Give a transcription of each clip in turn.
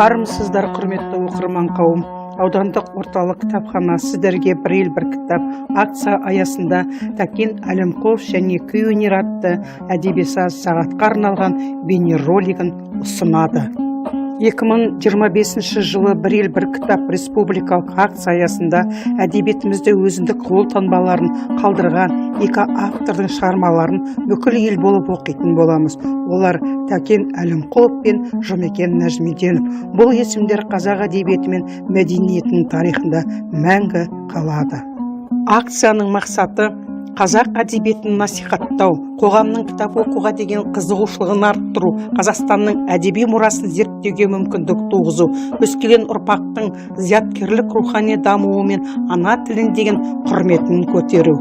Армысыздар, құрметті оқырман қауым. Аудандық орталық кітапхана сіздерге бір ел бір кітап акция аясында Тәкен Әлімқұлов және күй өнері атты әдеби-саз сағатқа арналған бейнеролигін ұсынады. 2025 жылы бір ел бір кітап республикалық акция аясында әдебиетімізде өзіндік қолтаңбаларын қалдырған екі автордың шығармаларын бүкіл ел болып оқитын боламыз. Олар Тәкен Әлімқұлов пен Жұмекен Нәжімеденов. Бұл есімдер қазақ әдебиеті мен мәдениетінің тарихында мәңгі қалады. Акцияның мақсаты қазақ әдебиетін насихаттау, қоғамның кітап оқуға деген қызығушылығын арттыру, Қазақстанның әдеби мұрасын зерттеуге мүмкіндік туғызу, өскелең ұрпақтың зияткерлік рухани дамуы мен ана тілін деген құрметін көтеру.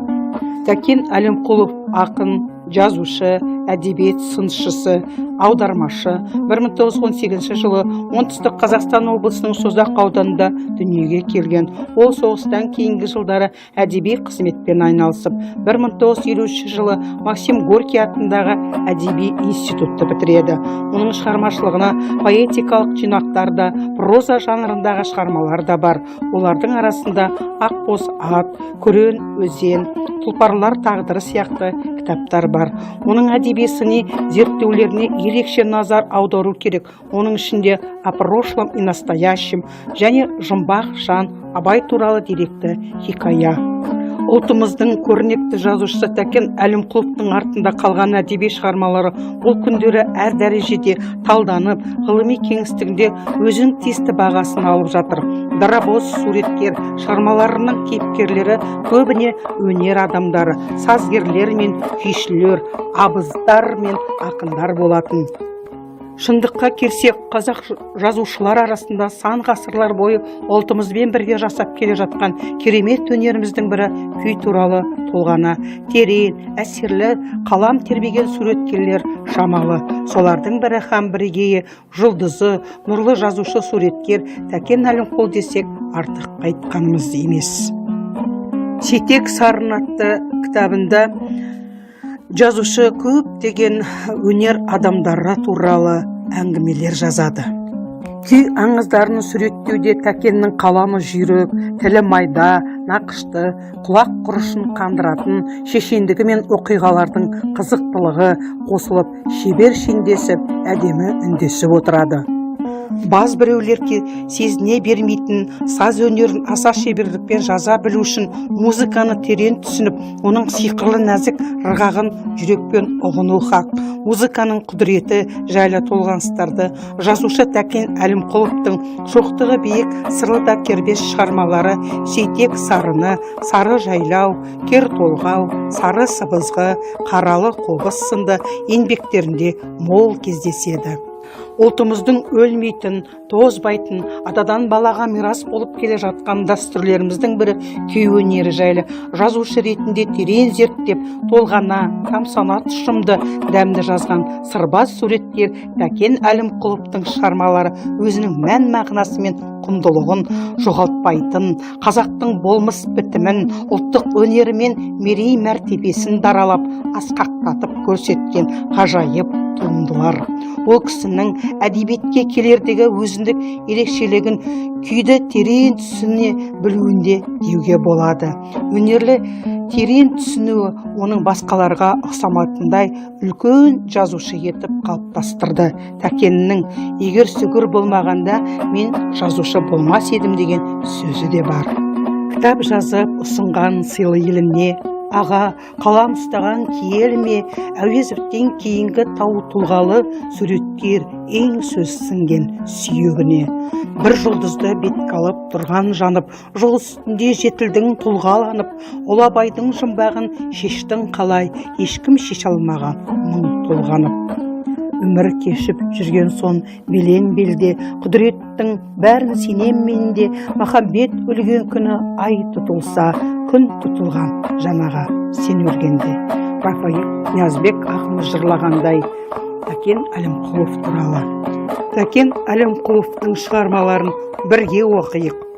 Тәкен Әлімқұлов ақын, жазушы, әдебиет сыншысы, аудармашы. 1918 жылы оңтүстік Қазақстан облысының Созақ ауданында дүниеге келген. Ол соғыстан кейінгі жылдары әдеби қызметпен айналысып, 1953 жылы Максим Горький атындағы әдеби институтты бітіреді. Оның шығармашылығына поэтикалық жинақтар да, проза жанрындағы шығармалар да бар. Олардың арасында Ақбоз ат, Күрен өзен, Тұлпарлар тағдыры сияқты кітаптар бар. Оның әдеби сыни зерттеулеріне ерекше назар аудару керек. Оның ішінде «О прошлом и настоящем» және «Жұмбақ жан», Абай туралы деректі хикая. Ұлтымыздың көрнекті жазушысы Тәкен Әлімқұловтың артында қалған әдеби шығармалары бұл күндері әр дәрежеде талданып, ғылыми кеңістігінде өзінің тиісті бағасын алып жатыр. Дарабоз суреткер шығармаларының кейіпкерлері көбіне өнер адамдары, сазгерлер мен күйшілер, абыздар мен ақындар болатын. Шындыққа келсек, қазақ жазушылар арасында сан ғасырлар бойы ұлтымызбен бірге жасап келе жатқан керемет өнеріміздің бірі күй туралы толғана. Терең, әсерлі, қалам тербеген суреткерлер шамалы. Солардың бірі һәм бірегейі, жұлдызы, нұрлы жазушы суреткер Тәкен Әлімқұлов десек артық айтқанымыз емес. Сейтек сарын атты кітабында жазушы көптеген өнер адамдары туралы әңгімелер жазады. Күй аңыздарын суреттеуде Тәкеннің қаламы жүйрік, тілі майда, нақышты, құлақ құрышын қандыратын шешендігі мен оқиғалардың қызықтылығы қосылып, шебер шендесіп, әдемі үндесіп отырады. Баз біреулерге сезіне бермейтін саз өнерін аса шеберлікпен жаза білу үшін музыканы терең түсініп, оның сиқырлы нәзік ырғағын жүрекпен ұғыну хақ. Музыканың құдіреті жайлы толғаныстарды жазушы Тәкен Әлімқұловтың шоқтығы биік, сырлы да кербез шығармалары Сейтек сарыны, Сары жайлау, Кер толғау, Сары сыбызғы, Қаралы қобыз сынды еңбектерінде мол кездеседі. Ұлтымыздың өлмейтін, тозбайтын, атадан балаға мирас болып келе жатқан дәстүрлеріміздің бірі күй өнері жайлы жазушы ретінде терең зерттеп, толғана, тамсана тұшымды дәмді жазған сырбаз суреткер Тәкен Әлімқұловтың шығармалары өзінің мән мағынасы мен құндылығын жоғалтпайтын, қазақтың болмыс бітімін, ұлттық өнері мен мерей мәртебесін даралап, асқақтатып көрсеткен ғажайып туындылар. Ол кісінің әдебиетке келердегі өзіндік ерекшелігін күйді терең түсіне білуінде деуге болады. Өнерлі терең түсінуі оның басқаларға ұқсамайтындай үлкен жазушы етіп қалыптастырды. Тәкеннің «Егер сүгір болмағанда мен жазушы болмас едім» деген сөзі де бар. Кітап жазып ұсынған сыйлы еліне, аға қалам ұстаған киел ме, Әуезовтен кейінгі тау тұлғалы суреткер ең сөз сіңген сүйегіне. Бір жұлдызды бетке алып тұрған жанып, жол үстінде жетілдің тұлғаланып, Ұлы Абайдың жұмбағын шештің қалай, ешкім шеше алмаған мың толғанып. Өмір кешіп жүрген сон белең белде, құдіреттің бәрін сенем менде, махаббет өлген күні ай тұтылса, күн тұтылған жанаға сен өлгенде. Рафаил Ниязбек ақын жырлағандай Тәкен Әлімқұлов туралы. Тәкен Әлімқұловтың шығармаларын бірге оқиық.